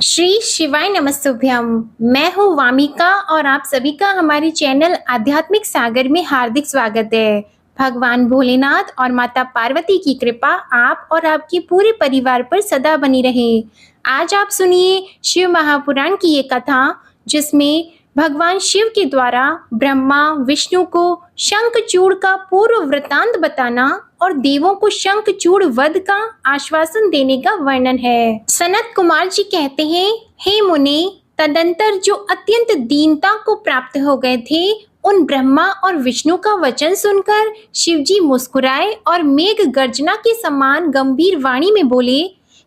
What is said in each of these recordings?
श्री शिवाय नमस्तुभ्यम। मैं हूँ वामिका और आप सभी का हमारे चैनल आध्यात्मिक सागर में हार्दिक स्वागत है। भगवान भोलेनाथ और माता पार्वती की कृपा आप और आपके पूरे परिवार पर सदा बनी रहे। आज आप सुनिए शिव महापुराण की ये कथा, जिसमें भगवान शिव के द्वारा ब्रह्मा विष्णु को शंखचूड़ का पूर्व वृतांत बताना और देवों को शंखचूड़ वध का आश्वासन देने का वर्णन है। सनत कुमार जी कहते हैं, हे मुनि, तदंतर जो अत्यंत दीनता को प्राप्त हो गए थे, उन ब्रह्मा और विष्णु का वचन सुनकर शिव जी मुस्कुराए और मेघ गर्जना के समान गंभीर वाणी में बोले।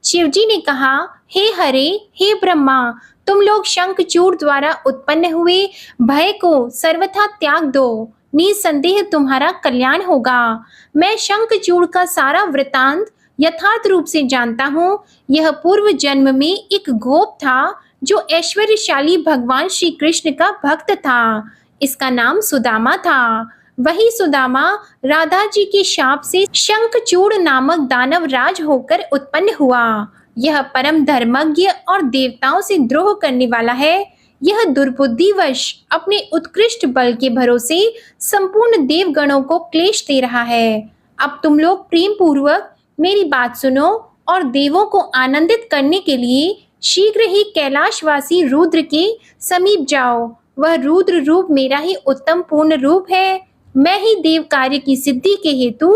शिव जी ने कहा, हे हरे, हे ब्रह्मा, तुम लोग शंखचूड़ द्वारा उत्पन्न हुए भय को सर्वथा त्याग दो। निसंदेह तुम्हारा कल्याण होगा। मैं शंखचूड़ का सारा वृतांत यथार्थ रूप से जानता हूँ। यह पूर्व जन्म में एक गोप था जो ऐश्वर्यशाली भगवान श्री कृष्ण का भक्त था। इसका नाम सुदामा था। वही सुदामा राधा जी के शाप से शंखचूड़ नामक दानव राज होकर उत्पन्न हुआ। यह परम धर्मज्ञ और देवताओं से द्रोह करने वाला है। यह दुर्बुद्धिवश अपने उत्कृष्ट बल के भरोसे संपूर्ण देवगणों को क्लेश दे रहा है। अब तुम लोग प्रेम पूर्वक मेरी बात सुनो और देवों को आनंदित करने के लिए शीघ्र ही कैलाशवासी रुद्र के समीप जाओ। वह रुद्र रूप मेरा ही उत्तम पूर्ण रूप है। मैं ही देव कार्य की सिद्धि के हेतु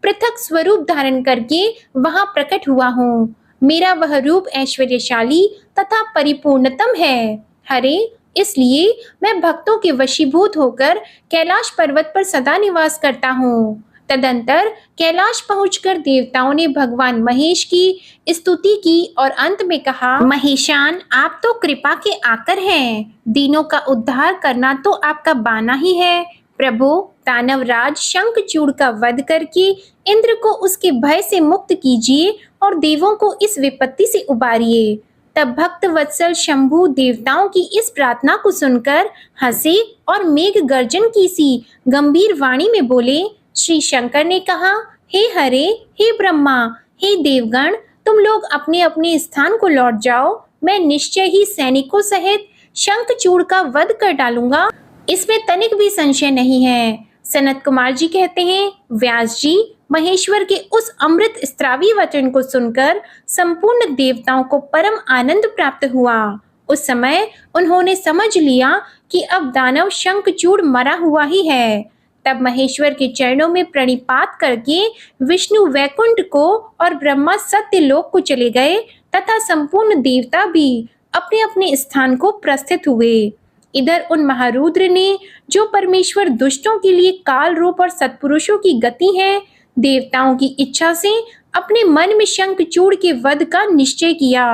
पृथक स्वरूप धारण करके वहां प्रकट हुआ हूँ। मेरा वह रूप ऐश्वर्यशाली तथा परिपूर्णतम है। हरे, इसलिए मैं भक्तों के वशीभूत होकर कैलाश पर्वत पर सदा निवास करता हूँ। तदंतर कैलाश पहुंचकर देवताओं ने भगवान महेश की स्तुति की और अंत में कहा, महेशान, आप तो कृपा के आकर हैं। दीनों का उद्धार करना तो आपका बाना ही है। प्रभु, दानवराज शंखचूड़ का वध करके इंद्र को उसके भय से मुक्त कीजिए और देवों को इस विपत्ति से उबारिए। तब भक्त वत्सल शंभु देवताओं की इस प्रार्थना को सुनकर हंसे और मेघ गर्जन की सी गंभीर वाणी में बोले। श्री शंकर ने कहा, हे हरे, हे ब्रह्मा, हे देवगण, तुम लोग अपने अपने स्थान को लौट जाओ। मैं निश्चय ही सैनिकों सहित शंखचूड़ का वध कर डालूंगा। इसमें तनिक भी संशय नहीं है। सनत कुमार जी कहते हैं, व्यास जी, महेश्वर के उस अमृत स्त्रावी वचन को सुनकर संपूर्ण देवताओं को परम आनंद प्राप्त हुआ। उस समय उन्होंने समझ लिया कि अब दानव शंखचूड़ मरा हुआ ही है। तब महेश्वर के चरणों में प्रणिपात करके विष्णु वैकुंठ को और ब्रह्मा सत्यलोक को चले गए तथा संपूर्ण देवता भी अपने अपने स्थान को प्रस्थित हुए। इधर उन महारुद्र ने, जो परमेश्वर दुष्टों के लिए काल रूप और सत्पुरुषों की गति है, देवताओं की इच्छा से अपने मन में शंखचूड़ के वध का निश्चय किया।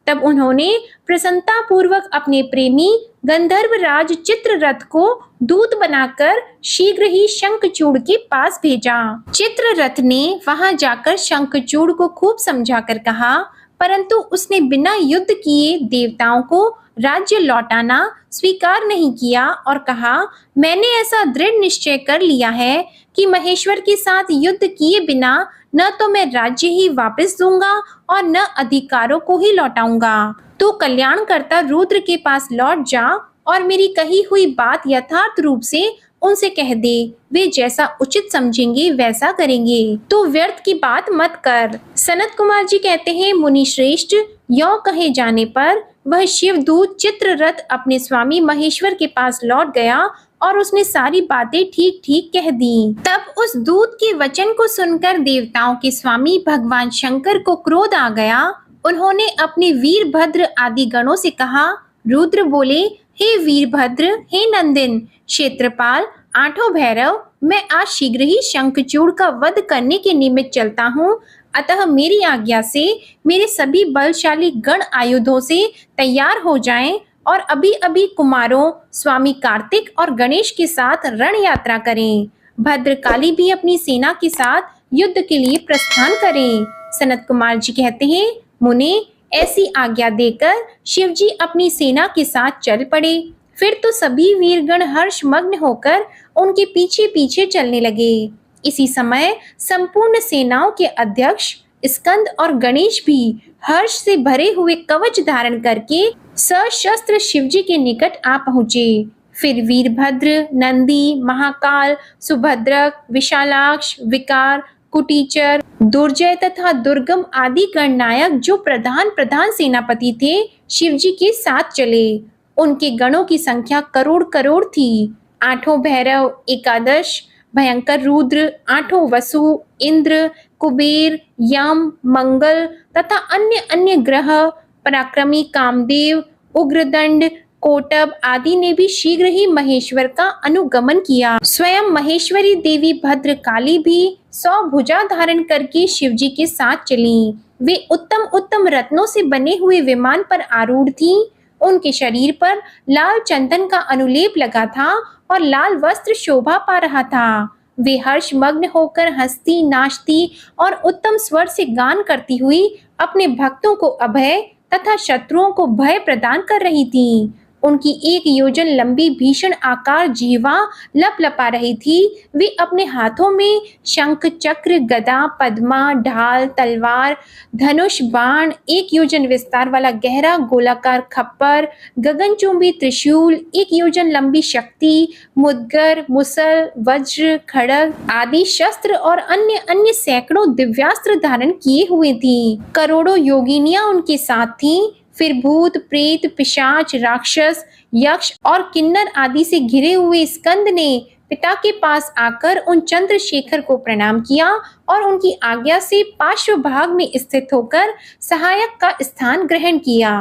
तब उन्होंने प्रसन्नता पूर्वक अपने प्रेमी गंधर्वराज चित्ररथ को दूत बनाकर शीघ्र ही शंखचूड़ के पास भेजा। चित्ररथ ने वहां जाकर शंखचूड़ को खूब समझाकर कहा, परंतु उसने बिना युद्ध किए देवताओं को राज्य लौटाना स्वीकार नहीं किया और कहा, मैंने ऐसा दृढ़ निश्चय कर लिया है कि महेश्वर के साथ युद्ध किए बिना न तो मैं राज्य ही वापस दूंगा और न अधिकारों को ही लौटाऊंगा। तो कल्याणकर्ता रुद्र के पास लौट जा और मेरी कही हुई बात यथार्थ रूप से उनसे कह दे। वे जैसा उचित समझेंगे वैसा करेंगे। तो व्यर्थ की बात मत कर। सनत कुमार जी कहते हैं, मुनि श्रेष्ठ, यों कहे जाने पर वह शिवदूत चित्ररथ अपने स्वामी महेश्वर के पास लौट गया और उसने सारी बातें ठीक ठीक कह दी। तब उस दूत के वचन को सुनकर देवताओं के स्वामी भगवान शंकर को क्रोध आ गया। उन्होंने अपने वीरभद्र आदि गणों से कहा। रुद्र बोले, हे वीरभद्र, हे नंदिन, क्षेत्रपाल, आठों भैरव, मैं आज शीघ्र ही शंखचूड़ का वध करने के निमित्त चलता हूँ। अतः मेरी आज्ञा से मेरे सभी बलशाली गण आयुधों से तैयार हो जाएं और अभी अभी कुमारों स्वामी कार्तिक और गणेश के साथ रण यात्रा करें। भद्रकाली भी अपनी सेना के साथ युद्ध के लिए प्रस्थान करें। सनत कुमार जी कहते हैं, मुने, ऐसी आज्ञा देकर शिवजी अपनी सेना के साथ चल पड़े। फिर तो सभी वीरगण हर्षमग्न होकर उनके पीछे पीछे चलने लगे। इसी समय संपूर्ण सेनाओं के अध्यक्ष स्कंद और गणेश भी हर्ष से भरे हुए कवच धारण करके सशस्त्र शिवजी के निकट आ पहुंचे। फिर वीरभद्र, नंदी, महाकाल, सुभद्रक, विशालाक्ष, विकार, कुटीचर, दुर्जय तथा दुर्गम आदि गणनायक जो प्रधान प्रधान सेनापति थे, शिवजी के साथ चले। उनके गणों की संख्या करोड़ करोड़ थी। आठों भैरव, एकादश भयंकर रुद्र, आठों वसु, इंद्र, कुबेर, यम, मंगल तथा अन्य अन्य ग्रह, पराक्रमी कामदेव, उग्रदंड, कोटब आदि ने भी शीघ्र ही महेश्वर का अनुगमन किया। स्वयं महेश्वरी देवी भद्रकाली भी 100 भुजा धारण करके शिवजी के साथ चलीं। वे उत्तम उत्तम रत्नों से बने हुए विमान पर आरूढ़ थीं। उनके शरीर पर लाल चंदन का अनुलेप लगा था और लाल वस्त्र शोभा पा रहा था। वे हर्षमग्न होकर हंसती, नाचती और उत्तम स्वर से गान करती हुई अपने भक्तों को अभय तथा शत्रुओं को भय प्रदान कर रही थीं। उनकी 1 योजन लंबी भीषण आकार जीवा लपलपा रही थी। वे अपने हाथों में शंख, चक्र, गदा, पद्मा, ढाल, तलवार, धनुष, बाण, 1 योजन विस्तार वाला गहरा गोलाकार खप्पर, गगनचुंबी त्रिशूल, 1 योजन लंबी शक्ति, मुद्गर, मुसल, वज्र, खड्ग आदि शस्त्र और अन्य अन्य सैकड़ों दिव्यास्त्र धारण किए हुए थी। करोड़ों योगिनियां उनके साथ थीं। फिर भूत, प्रेत, पिशाच, राक्षस, यक्ष और किन्नर आदि से घिरे हुए स्कंद ने पिता के पास आकर उन चंद्रशेखर को प्रणाम किया और उनकी आज्ञा से पार्श्व भाग में स्थित होकर सहायक का स्थान ग्रहण किया।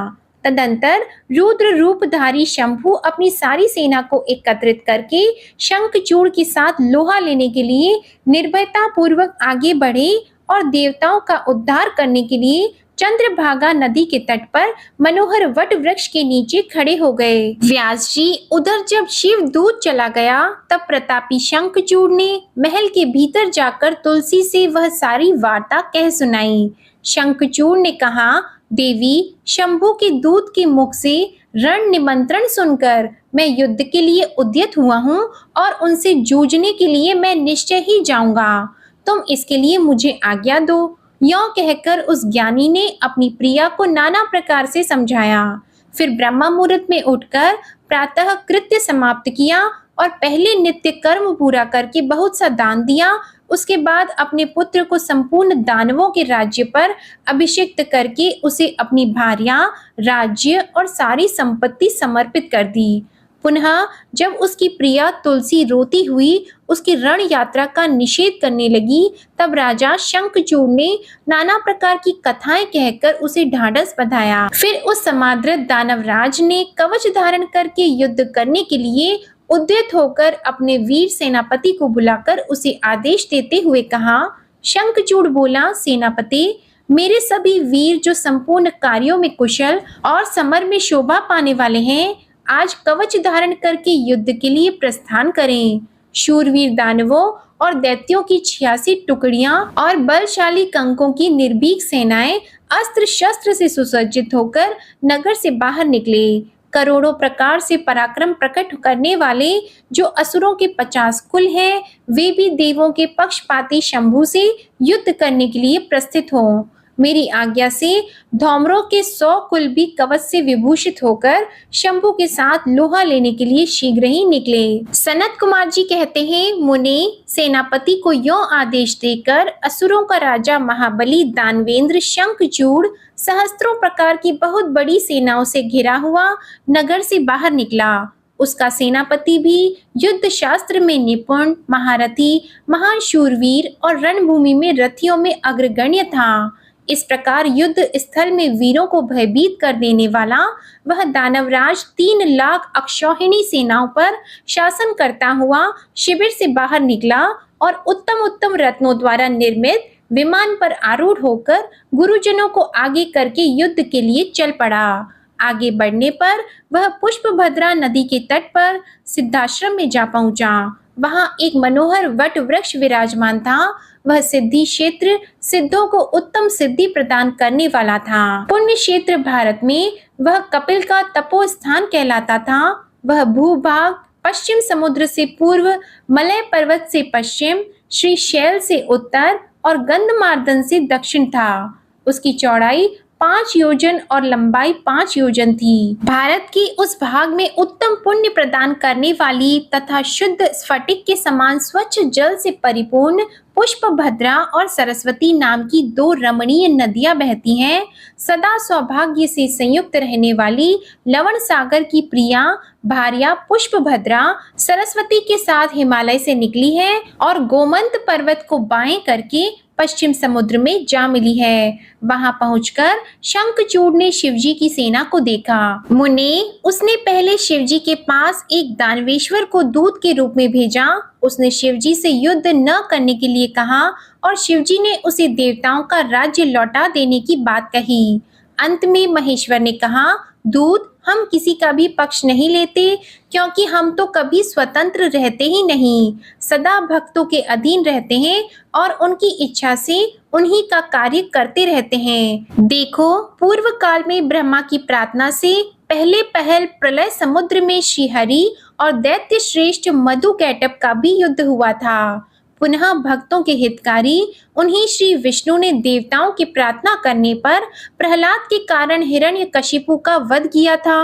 तदंतर रुद्र रूपधारी शंभु अपनी सारी सेना को एकत्रित करके शंखचूड़ के साथ लोहा लेने के लिए निर्भयता पूर्वक आगे बढ़े और देवताओं का उद्धार करने के लिए चंद्रभागा नदी के तट पर मनोहर वट वृक्ष के नीचे खड़े हो गए। व्यास जी उधर जब शिव दूत चला गया, तब प्रतापी शंखचूड़ ने महल के भीतर जाकर तुलसी से वह सारी वार्ता कह सुनाई। शंखचूड़ ने कहा, देवी, शंभु के दूत के मुख से रण निमंत्रण सुनकर मैं युद्ध के लिए उद्यत हुआ हूँ और उनसे जूझने के लिए मैं निश्चय ही जाऊंगा। तुम इसके लिए मुझे आज्ञा दो। यों कहकर उस ज्ञानी ने अपनी प्रिया को नाना प्रकार से समझाया। फिर ब्रह्म मुहूर्त में उठकर प्रातः कृत्य समाप्त किया और पहले नित्य कर्म पूरा करके बहुत सा दान दिया। उसके बाद अपने पुत्र को संपूर्ण दानवों के राज्य पर अभिषिक्त करके उसे अपनी भार्या, राज्य और सारी संपत्ति समर्पित कर दी। पुनः जब उसकी प्रिया तुलसी रोती हुई उसकी रण यात्रा का निषेध करने लगी, तब राजा शंखचूड़ ने नाना प्रकार की कथाएं कहकर उसे ढांढस बंधाया। फिर उस समादृत दानवराज ने कवच धारण करके युद्ध करने के लिए उद्यत होकर अपने वीर सेनापति को बुलाकर उसे आदेश देते हुए कहा। शंखचूड़ बोला, सेनापति, मेरे सभी वीर जो संपूर्ण कार्यों में कुशल और समर में शोभा पाने वाले हैं, आज कवच धारण करके युद्ध के लिए प्रस्थान करें। शूरवीर दानवों और दैत्यों की 86 टुकड़ियां और बलशाली कंकों की निर्भीक सेनाएं अस्त्र शस्त्र से सुसज्जित होकर नगर से बाहर निकले। करोड़ों प्रकार से पराक्रम प्रकट करने वाले जो असुरों के 50 कुल हैं, वे भी देवों के पक्षपाती शंभु से युद्ध करने के लिए प्रस्थित हों। मेरी आज्ञा से धौमरों के 100 कुल भी कवच से विभूषित होकर शंभु के साथ लोहा लेने के लिए शीघ्र ही निकले। सनत कुमार जी कहते हैं, मुनि, सेनापति को यों आदेश देकर असुरों का राजा महाबली दानवेंद्र शंखचूड़ सहस्त्रों प्रकार की बहुत बड़ी सेनाओं से घिरा हुआ नगर से बाहर निकला। उसका सेनापति भी युद्ध शास्त्र में निपुण, महारथी, महान शूरवीर और रणभूमि में रथियों में अग्रगण्य था। इस प्रकार युद्ध स्थल में वीरों को भयभीत कर देने वाला वह दानवराज 3 लाख अक्षौहिणी सेनाओं पर शासन करता हुआ शिविर से बाहर निकला और उत्तम उत्तम रत्नों द्वारा निर्मित विमान पर आरूढ़ होकर गुरुजनों को आगे करके युद्ध के लिए चल पड़ा। आगे बढ़ने पर वह पुष्पभद्रा नदी के तट पर सिद्धाश्रम में जा पहुंचा। वहां एक मनोहर वट वृक्ष विराजमान था। वह सिद्धि क्षेत्र सिद्धों को उत्तम सिद्धि प्रदान करने वाला था। पुण्य क्षेत्र भारत में वह कपिल का तपो स्थान कहलाता था। वह भूभाग पश्चिम समुद्र से पूर्व, मलय पर्वत से पश्चिम, श्रीशैल से उत्तर और गंधमार्दन से दक्षिण था। उसकी चौड़ाई 5 योजन और लंबाई 5 योजन थी। भारत के उस भाग में उत्तम पुण्य प्रदान करने वाली तथा शुद्ध स्फटिक के समान स्वच्छ जल से परिपूर्ण पुष्पभद्रा और सरस्वती नाम की 2 रमणीय नदियां बहती हैं। सदा सौभाग्य से संयुक्त रहने वाली लवण सागर की प्रिया भार्या पुष्पभद्रा सरस्वती के साथ हिमालय से निकली है और गोमंत पर्वत को बाएं करके पश्चिम समुद्र में जा मिली है। वहां पहुंचकर शंखचूड़ ने शिवजी की सेना को देखा। मुने, उसने पहले शिवजी के पास एक दानवेश्वर को दूत के रूप में भेजा। उसने शिवजी से युद्ध न करने के लिए कहा और शिवजी ने उसे देवताओं का राज्य लौटा देने की बात कही। अंत में महेश्वर ने कहा, दूत, हम किसी का भी पक्ष नहीं लेते, क्योंकि हम तो कभी स्वतंत्र रहते ही नहीं, सदा भक्तों के अधीन रहते हैं और उनकी इच्छा से उन्हीं का कार्य करते रहते हैं। देखो, पूर्व काल में ब्रह्मा की प्रार्थना से पहले पहल प्रलय समुद्र में श्रीहरि और दैत्य श्रेष्ठ मधुकैटभ का भी युद्ध हुआ था। पुनः भक्तों के हितकारी उन्हीं श्री विष्णु ने देवताओं की प्रार्थना करने पर प्रहलाद के कारण हिरण्यकशिपु का वध किया था।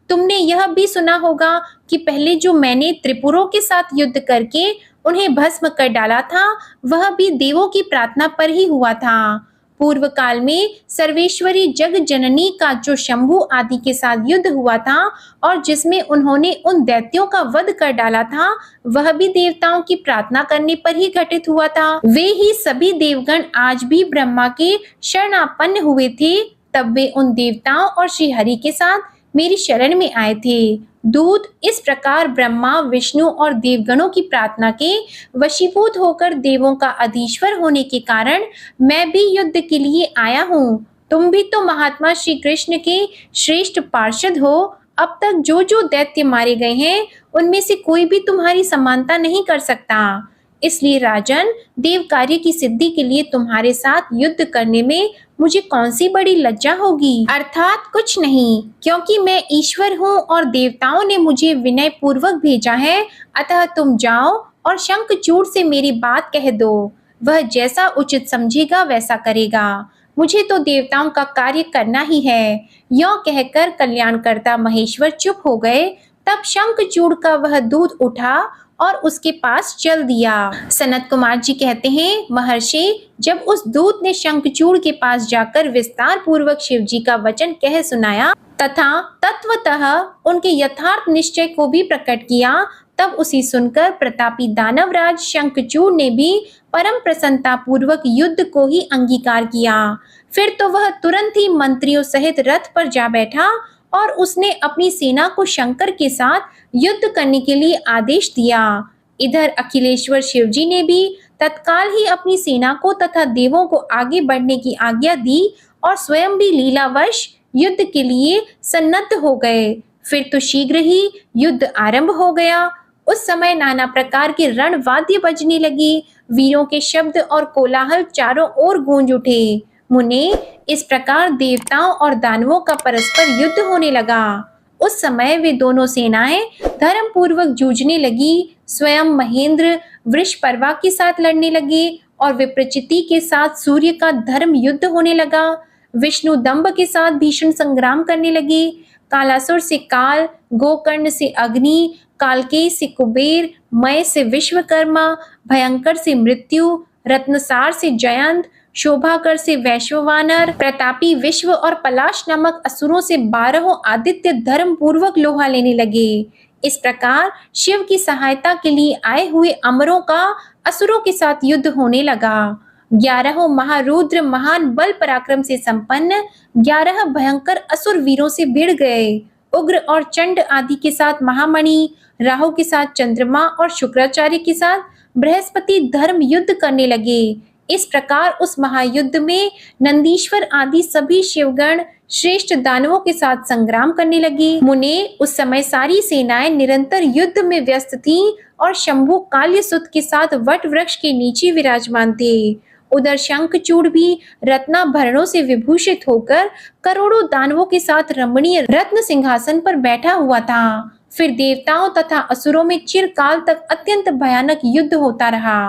तुमने यह भी सुना होगा कि पहले जो मैंने त्रिपुरों के साथ युद्ध करके उन्हें भस्म कर डाला था, वह भी देवों की प्रार्थना पर ही हुआ था। पूर्व काल में सर्वेश्वरी जग जननी का जो शंभु आदि के साथ युद्ध हुआ था और जिसमें उन्होंने उन दैत्यों का वध कर डाला था, वह भी देवताओं की प्रार्थना करने पर ही घटित हुआ था। वे ही सभी देवगण आज भी ब्रह्मा के शरणापन्न हुए थे। तब वे उन देवताओं और श्री हरि के साथ मेरी शरण में आए थे। दूत, इस प्रकार ब्रह्मा, विष्णु और देवगणों की प्रार्थना के वशीभूत होकर देवों का अधीश्वर होने के कारण मैं भी युद्ध के लिए आया हूँ। तुम भी तो महात्मा श्री कृष्ण के श्रेष्ठ पार्षद हो। अब तक जो जो दैत्य मारे गए हैं, उनमें से कोई भी तुम्हारी समानता नहीं कर सकता। इसलिए राजन, देव कार्य की सिद्धि के लिए तुम्हारे साथ युद्ध करने में मुझे कौन सी बड़ी लज्जा होगी? अर्थात कुछ नहीं, क्योंकि मैं ईश्वर हूँ और देवताओं ने मुझे विनय पूर्वक भेजा है। अतः तुम जाओ और शंखचूड़ से मेरी बात कह दो। वह जैसा उचित समझेगा वैसा करेगा। मुझे तो देवताओं का कार्य करना ही है। यों कहकर कल्याणकर्ता महेश्वर चुप हो गए। तब शंखचूड़ का वह दूत उठा और उसके पास चल दिया। सनत कुमार जी कहते हैं, महर्षि, जब उस दूत ने शंखचूड़ के पास जाकर विस्तार पूर्वक शिव जी का वचन कह सुनाया तथा तत्वतः उनके यथार्थ निश्चय को भी प्रकट किया, तब उसे सुनकर प्रतापी दानवराज शंखचूड़ ने भी परम प्रसन्नता पूर्वक युद्ध को ही अंगीकार किया। फिर तो वह तुरंत ही मंत्रियों सहित रथ पर जा बैठा और उसने अपनी सेना को शंकर के साथ युद्ध करने के लिए आदेश दिया। इधर अखिलेश्वर शिवजी ने भी तत्काल ही अपनी सेना को तथा देवों को आगे बढ़ने की आज्ञा दी और स्वयं भी लीलावश युद्ध के लिए सन्नद्ध हो गए। फिर तो शीघ्र ही युद्ध आरंभ हो गया। उस समय नाना प्रकार के रणवाद्य बजने लगे। वीरों के शब्द और कोलाहल चारों ओर गूंज उठे। मुने, इस प्रकार देवताओं और दानवों का परस्पर युद्ध होने लगा। उस समय वे दोनों सेनाएं धर्म पूर्वक जूझने लगी। स्वयं महेंद्र वृषपर्वा के साथ लड़ने लगे और विप्रचिति के साथ सूर्य का धर्म युद्ध होने लगा। विष्णु दंभ के साथ भीषण संग्राम करने लगे। कालासुर से काल, गोकर्ण से अग्नि, कालकेय से कुबेर, मय से विश्वकर्मा, भयंकर से मृत्यु, रत्नसार से जयंत, शोभाकर से वैश्ववानर, प्रतापी विश्व और पलाश नामक असुरों से 12 आदित्य धर्म पूर्वक लोहा लेने लगे। इस प्रकार शिव की सहायता के लिए आए हुए अमरों का असुरों के साथ युद्ध होने लगा। 11 महारुद्र महान बल पराक्रम से संपन्न 11 भयंकर असुर वीरों से भिड़ गए। उग्र और चंड आदि के साथ महामणि, राहु के साथ चंद्रमा और शुक्राचार्य के साथ बृहस्पति धर्म युद्ध करने लगे। इस प्रकार उस महायुद्ध में नंदीश्वर आदि सभी शिवगण श्रेष्ठ दानवों के साथ संग्राम करने लगे। मुने, उस समय सारी सेनाएं निरंतर युद्ध में व्यस्त थीं और शंभु काल्यसुत के साथ वट वृक्ष के नीचे विराजमान थे। उधर शंखचूड़ भी रत्नाभरणों से विभूषित होकर करोड़ों दानवों के साथ रमणीय रत्न सिंहासन पर बैठा हुआ था। फिर देवताओं तथा असुरों में चिरकाल तक अत्यंत भयानक युद्ध होता रहा।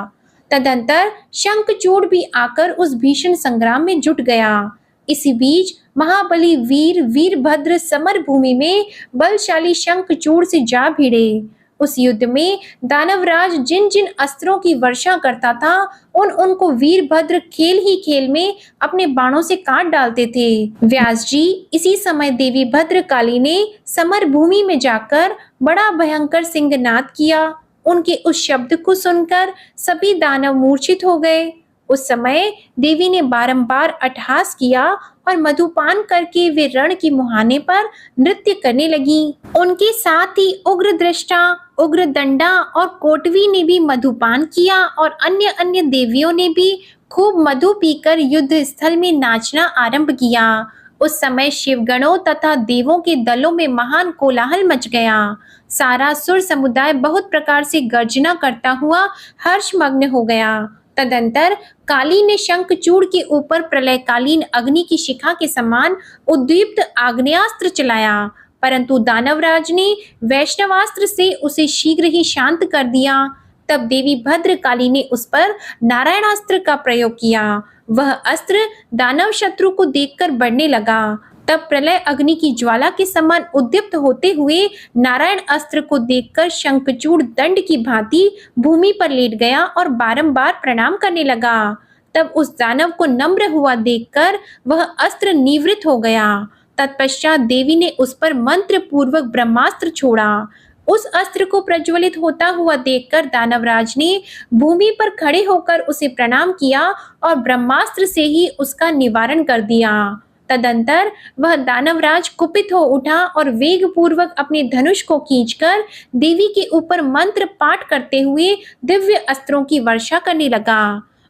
तदंतर शंखचूड़ भी आकर उस भीषण संग्राम में जुट गया। इसी बीच महाबली वीर वीरभद्र समर भूमि में बलशाली शंखचूड़ से जा भिड़े। उस युद्ध में दानवराज जिन जिन अस्त्रों की वर्षा करता था उनको वीरभद्र खेल ही खेल में अपने बाणों से काट डालते थे। व्यास जी इसी समय देवी भद्रकाली ने समर भूमि में जाकर बड़ा भयंकर सिंहनाद किया। उनके उस शब्द को सुनकर सभी दानव मूर्छित हो गए। उस समय देवी ने बारंबार अट्टहास किया और मधुपान करके वे रण की मुहाने पर नृत्य करने लगी। उनके साथ ही उग्र दृष्टा, उग्र दंडा और कोटवी ने भी मधुपान किया और अन्य अन्य देवियों ने भी खूब मधु पीकर युद्ध स्थल में नाचना आरंभ किया। उस समय शिवगणों तथा देवों के दलों में महान कोलाहल मच गया। सारा सुर समुदाय बहुत प्रकार से गर्जना करता हुआ हर्षमग्न हो गया। तदंतर काली ने शंखचूड़ के ऊपर प्रलयकालीन अग्नि की शिखा के समान उद्दीप्त आग्नेयास्त्र चलाया, परंतु दानवराज ने वैष्णवास्त्र से उसे शीघ्र ही शांत कर दिया। तब देवी भद्रकाली ने उस पर नारायणास्त्र का प्रयोग किया। वह अस्त्र दानव शत्रु को देखकर बढ़ने लगा। तब प्रलय अग्नि की ज्वाला के समान उद्दीप्त होते हुए नारायण अस्त्र को देखकर शंखचूड़ दंड की भांति भूमि पर लेट गया और बारंबार प्रणाम करने लगा। तब उस दानव को नम्र हुआ देखकर वह अस्त्र निवृत्त हो गया। तत्पश्चात देवी ने उस पर मंत्र पूर्वक ब्रह्मास्त्र छोड़ा। उस अस्त्र को प्रज्वलित होता हुआ देखकर दानवराज ने भूमि पर खड़े होकर उसे प्रणाम किया और ब्रह्मास्त्र से ही उसका निवारण कर दिया। तदंतर वह दानवराज कुपित हो उठा और वेग पूर्वक अपने धनुष को खींचकर देवी के ऊपर मंत्र पाठ करते हुए दिव्य अस्त्रों की वर्षा करने लगा।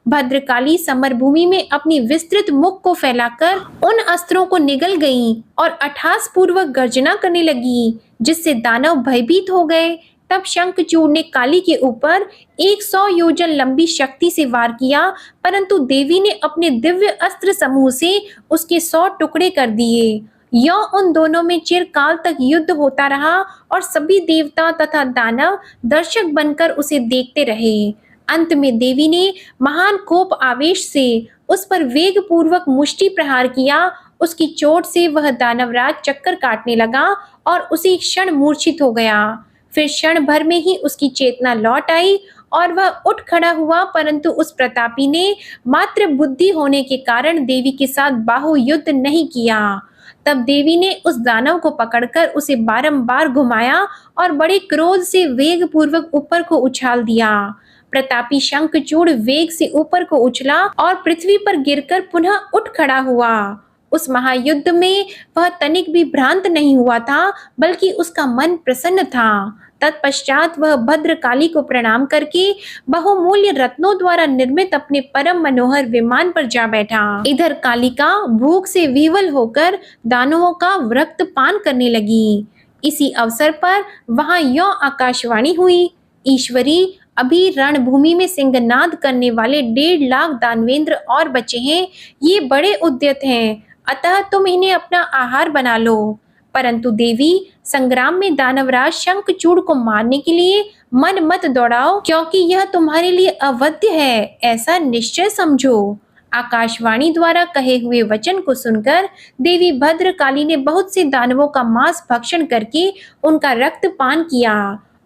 भद्रकाली समर भूमि में अपनी विस्तृत मुख को फैलाकर उन अस्त्रों को निगल गईं और अट्टहास पूर्वक गर्जना करने लगी, जिससे दानव भयभीत हो गए। तब शंखचूड़ ने काली के ऊपर 100 योजन लंबी शक्ति से वार किया, परंतु देवी ने अपने दिव्य अस्त्र समूह से उसके 100 टुकड़े कर दिए। यह उन दोनों में चिरकाल तक युद्ध होता रहा और सभी देवता तथा दानव दर्शक बनकर उसे देखते रहे। अंत में देवी ने महान कोप आवेश से उस पर वेग पूर्वक मुष्टि प्रहार किया। उसकी चोट से वह दानवराज चक्कर काटने लगा और उसी क्षण मूर्छित हो गया। फिर क्षण भर में ही उसकी चेतना लौट आई और वह उठ खड़ा हुआ, परंतु उस प्रतापी ने मात्र बुद्धि होने के कारण देवी के साथ बाहु युद्ध नहीं किया। तब देवी ने उस दानव को पकड़कर उसे बारंबार घुमाया और बड़े क्रोध से वेग पूर्वक ऊपर को उछाल दिया। प्रतापी शंखचूड़ वेग से ऊपर को उछला और पृथ्वी पर गिरकर पुनः उठ खड़ा हुआ। उस महायुद्ध में वह तनिक भी भ्रांत नहीं हुआ था, बल्कि उसका मन प्रसन्न था। तत्पश्चात वह भद्रकाली को प्रणाम करके बहुमूल्य रत्नों द्वारा निर्मित अपने परम मनोहर विमान पर जा बैठा। इधर कालिका भूख से विवल होकर दानवों का रक्त पान करने लगी। इसी अवसर पर वहां यो आकाशवाणी हुई, ईश्वरी अभी रणभूमि में सिंहनाद करने वाले 1.5 लाख दानवेंद्र और बचे हैं। ये बड़े उद्यत हैं, अतः तुम इन्हें अपना आहार बना लो। परंतु देवी, संग्राम में दानवराज शंखचूड़ को मारने के लिए मन मत दौड़ाओ, क्योंकि यह तुम्हारे लिए अवध्य है, ऐसा निश्चय समझो। आकाशवाणी द्वारा कहे हुए वचन को सुनकर देवी भद्रकाली ने बहुत से दानवों का मांस भक्षण करके उनका रक्त पान किया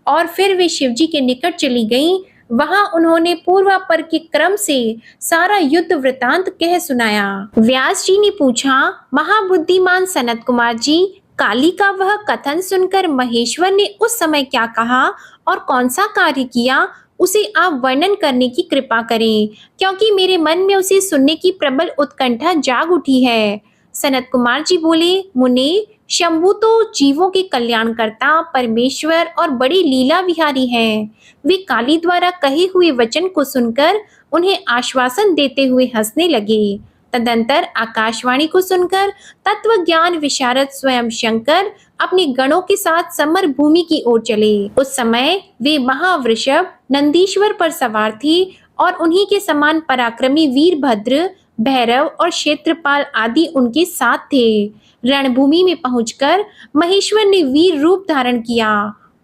और फिर वे शिवजी के निकट चली गईं। वहां उन्होंने पूर्वापर के क्रम से सारा युद्ध वृतांत कह सुनाया। व्यास जी ने पूछा, महाबुद्धिमान सनत कुमार जी, काली का वह कथन सुनकर महेश्वर ने उस समय क्या कहा और कौन सा कार्य किया, उसे आप वर्णन करने की कृपा करें, क्योंकि मेरे मन में उसे सुनने की प्रबल उत्कंठा जाग उठी है। सनत कुमार जी बोले, मुने, शंभु तो जीवों के कल्याणकर्ता, परमेश्वर और बड़ी लीला विहारी हैं। वे काली द्वारा कहे हुए वचन को सुनकर उन्हें आश्वासन देते हुए हंसने लगे। तदंतर आकाशवाणी को सुनकर तत्व ज्ञान विशारद स्वयं शंकर अपने गणों के साथ समर भूमि की ओर चले। उस समय वे महावृषभ नंदीश्वर पर सवार थे और उन्हीं के समान पराक्रमी वीरभद्र, भैरव और क्षेत्रपाल आदि उनके साथ थे। रणभूमि में पहुंचकर महेश्वर ने वीर रूप धारण किया।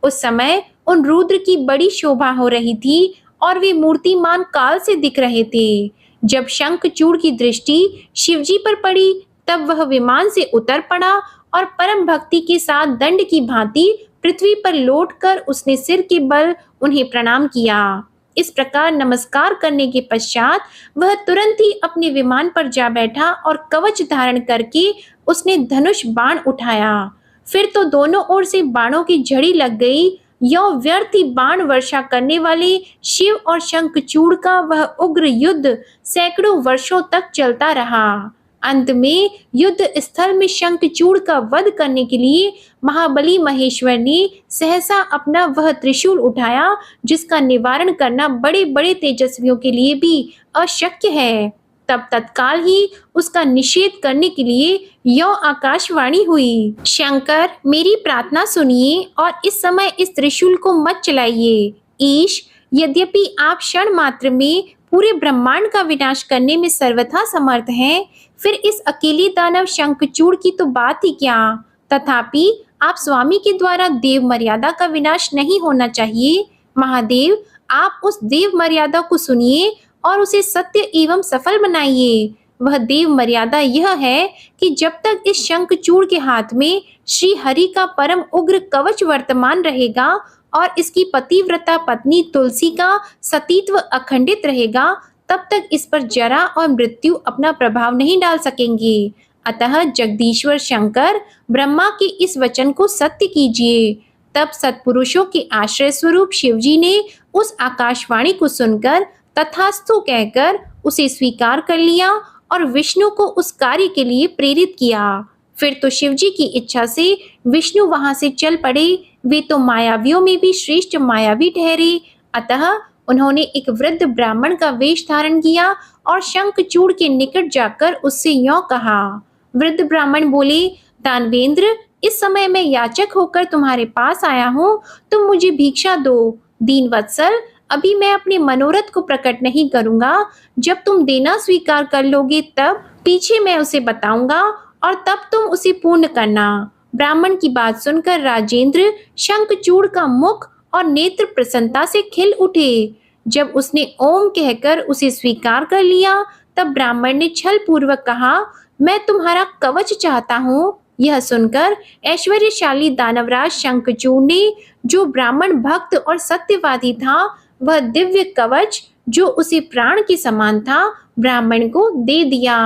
उस समय उन रुद्र की बड़ी शोभा हो रही थी और वे मूर्तिमान काल से दिख रहे थे। जब शंखचूड़ की दृष्टि शिवजी पर पड़ी, तब वह विमान से उतर पड़ा और परम भक्ति के साथ दंड की भांति पृथ्वी पर लौटकर उसने सिर के बल उन्हें प्रणाम किया। इस प्रकार नमस्कार करने के पश्चात वह तुरंत ही अपने विमान पर जा बैठा और कवच धारण करके उसने धनुष बाण उठाया। फिर तो दोनों ओर से बाणों की झड़ी लग गई। यो व्यर्थ ही बाण वर्षा करने वाले शिव और शंखचूड़ का वह उग्र युद्ध सैकड़ों वर्षों तक चलता रहा। अंत में युद्ध स्थल में शंखचूड़ का वध करने के लिए महाबली महेश्वर ने सहसा अपना वह त्रिशूल उठाया, जिसका निवारण करना बड़े बड़े तेजस्वियों के लिए भी अशक्य है। तब तत्काल ही उसका निषेध करने के लिए यो आकाशवाणी हुई। शंकर, मेरी प्रार्थना सुनिए और इस समय इस त्रिशूल को मत चलाइए। ईश, यद्यपि आप क्षण मात्र में पूरे ब्रह्मांड का विनाश करने में सर्वथा समर्थ हैं, फिर इस अकेले दानव शंखचूड़ की तो बात ही क्या। तथापि आप स्वामी के द्वारा देव मर्यादा का विनाश नहीं होना चाहिए। महादेव, आप उस देव मर्यादा को सुनिए और उसे सत्य एवं सफल बनाइए। वह देव मर्यादा यह है कि जब तक इस शंखचूड़ के हाथ में श्री हरि का परम उग्र कवच वर्तमान रहेगा और इसकी पतिव्रता पत्नी तुलसी का सतीत्व अखंडित रहेगा, तब तक इस पर जरा और मृत्यु अपना प्रभाव नहीं डाल सकेंगे। अतः जगदीश्वर शंकर, ब्रह्मा के इस वचन को सत्य कीजिए। तब सत्पुरुषों के आश्रय स्वरूप शिवजी ने उस आकाशवाणी को सुनकर तथास्तु कहकर उसे स्वीकार कर लिया और विष्णु को उस कार्य के लिए प्रेरित किया। फिर तो शिवजी की इच्छा से विष्णु वहां से चल पड़े। वे तो मायावियों में भी श्रेष्ठ मायावी ठहरे। अतः उन्होंने एक वृद्ध ब्राह्मण का वेश धारण किया और शंखचूड़ के निकट जाकर उससे यों कहा। वृद्ध ब्राह्मण बोले, दानवेंद्र, इस समय मैं याचक होकर तुम्हारे पास आया हूँ, तुम मुझे भिक्षा दो। दीनवत्सल, अभी मैं अपने मनोरथ को प्रकट नहीं करूंगा। जब तुम देना स्वीकार कर लोगे तब पीछे मैं उसे बताऊंगा और तब तुम उसे पूर्ण करना। ब्राह्मण की बात सुनकर राजेंद्र शंखचूड़ का मुख और नेत्र प्रसन्नता से खिल उठे। जब उसने ओम कहकर उसे स्वीकार कर लिया, तब ब्राह्मण ने छल पूर्वक कहा, मैं तुम्हारा कवच चाहता हूँ। यह सुनकर ऐश्वर्यशाली दानवराज शंखचूड़ ने, जो ब्राह्मण भक्त और सत्यवादी था, वह दिव्य कवच जो उसे प्राण के समान था, ब्राह्मण को दे दिया।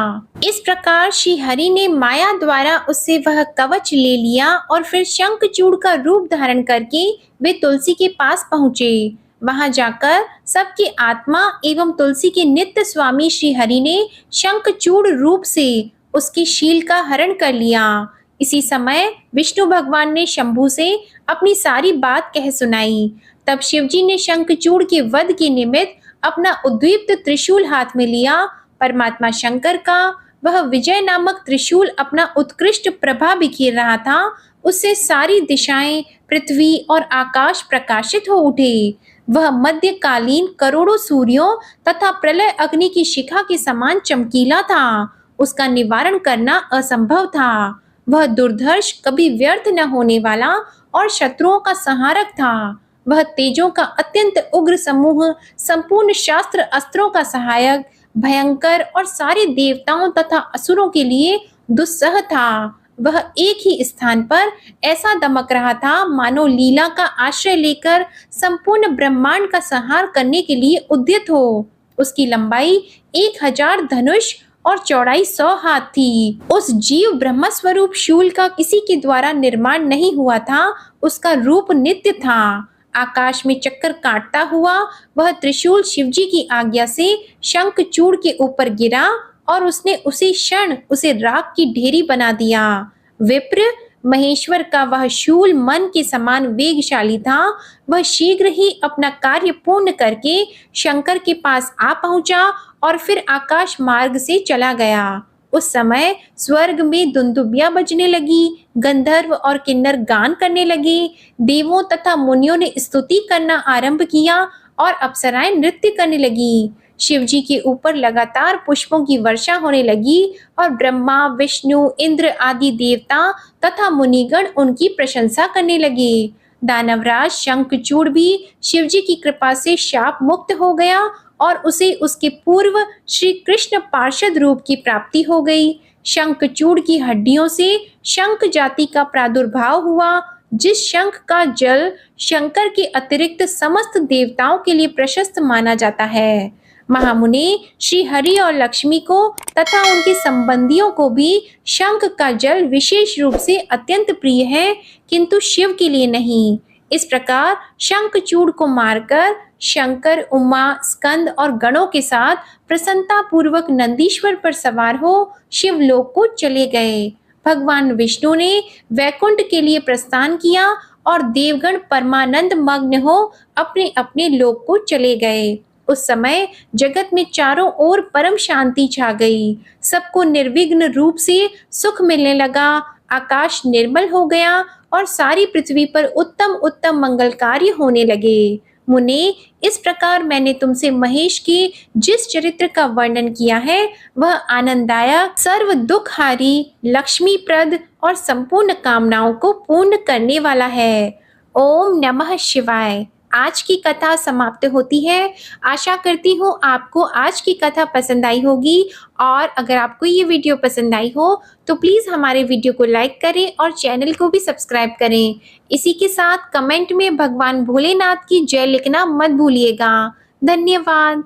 इस प्रकार श्री हरि ने माया द्वारा उससे वह कवच ले लिया और फिर शंखचूड़ का रूप धारण करके वे तुलसी के पास पहुँचे। वहां जाकर सबके आत्मा एवं तुलसी के नित्य स्वामी श्री हरि ने शंखचूड़ रूप से उसकी शील का हरण कर लिया। इसी समय विष्णु भगवान ने शंभु से अपनी सारी बात कह सुनाई। तब शिवजी ने शंखचूड़ के वध के निमित्त अपना उद्दीप्त त्रिशूल हाथ में लिया। परमात्मा शंकर का वह विजय नामक त्रिशूल अपना उत्कृष्ट प्रभा बिखेर रहा था। उससे सारी दिशाएं, पृथ्वी और आकाश प्रकाशित हो उठे। वह मध्यकालीन करोड़ों सूर्यों तथा प्रलय अग्नि की शिखा के समान चमकीला था। उसका निवारण करना असंभव था। वह दुर्धर्ष, कभी व्यर्थ न होने वाला और शत्रुओं का संहारक था। वह तेजों का अत्यंत उग्र समूह, संपूर्ण शास्त्र अस्त्रों का सहायक, भयंकर और सारे देवताओं तथा असुरों के लिए दुस्सह था। वह एक ही स्थान पर ऐसा दमक रहा था मानो लीला का आश्रय लेकर संपूर्ण ब्रह्मांड का संहार करने के लिए उद्यत हो। उसकी लंबाई 1000 धनुष और चौड़ाई 100 हाथ थी। उस जीव ब्रह्म स्वरूप शूल का किसी के द्वारा निर्माण नहीं हुआ था। उसका रूप नित्य था। आकाश में चक्कर काटता हुआ वह त्रिशूल शिवजी की आज्ञा से शंखचूड़ के ऊपर गिरा और उसने उसी क्षण उसे राख की ढेरी बना दिया। विप्र, महेश्वर का वह शूल मन के समान वेगशाली था। वह शीघ्र ही अपना कार्य पूर्ण करके शंकर के पास आ पहुंचा और फिर आकाश मार्ग से चला गया। उस समय स्वर्ग में दुंदुबियां बजने लगी, गंधर्व और किन्नर गान करने लगे, देवों तथा मुनियों ने स्तुति करना आरंभ किया और अप्सराएं नृत्य करने लगी। शिवजी के ऊपर लगातार पुष्पों की वर्षा होने लगी और ब्रह्मा, विष्णु, इंद्र आदि देवता तथा मुनिगण उनकी प्रशंसा करने लगे। दानवराज शंखचूड़ भी शिवजी की कृपा से शाप मुक्त हो गया और उसे उसके पूर्व श्री कृष्ण पार्षद रूप की प्राप्ति हो गई। शंखचूड़ की हड्डियों से शंख जाति का प्रादुर्भाव हुआ, जिस शंख का जल शंकर के अतिरिक्त समस्त देवताओं के लिए प्रशस्त माना जाता है। महामुनि श्री हरि और लक्ष्मी को तथा उनके संबंधियों को भी शंख का जल विशेष रूप से अत्यंत प्रिय है, किंतु शिव के लिए नहीं। इस प्रकार शंखचूड़ को मारकर शंकर उमा स्कंद और गणों के साथ प्रसन्नता पूर्वक नंदीश्वर पर सवार हो शिवलोक को चले गए। भगवान विष्णु ने वैकुंठ के लिए प्रस्थान किया और देवगण परमानंद मग्न हो अपने अपने लोक को चले गए। उस समय जगत में चारों ओर परम शांति छा गई। सबको निर्विघ्न रूप से सुख मिलने लगा। आकाश निर्मल हो गया और सारी पृथ्वी पर उत्तम उत्तम मंगल कार्य होने लगे। मुने, इस प्रकार मैंने तुमसे महेश के जिस चरित्र का वर्णन किया है वह आनंददायक, सर्व दुखहारी, लक्ष्मीप्रद और संपूर्ण कामनाओं को पूर्ण करने वाला है। ओम नमः शिवाय। आज की कथा समाप्त होती है। आशा करती हूँ आपको आज की कथा पसंद आई होगी और अगर आपको ये वीडियो पसंद आई हो तो प्लीज़ हमारे वीडियो को लाइक करें और चैनल को भी सब्सक्राइब करें। इसी के साथ कमेंट में भगवान भोलेनाथ की जय लिखना मत भूलिएगा। धन्यवाद।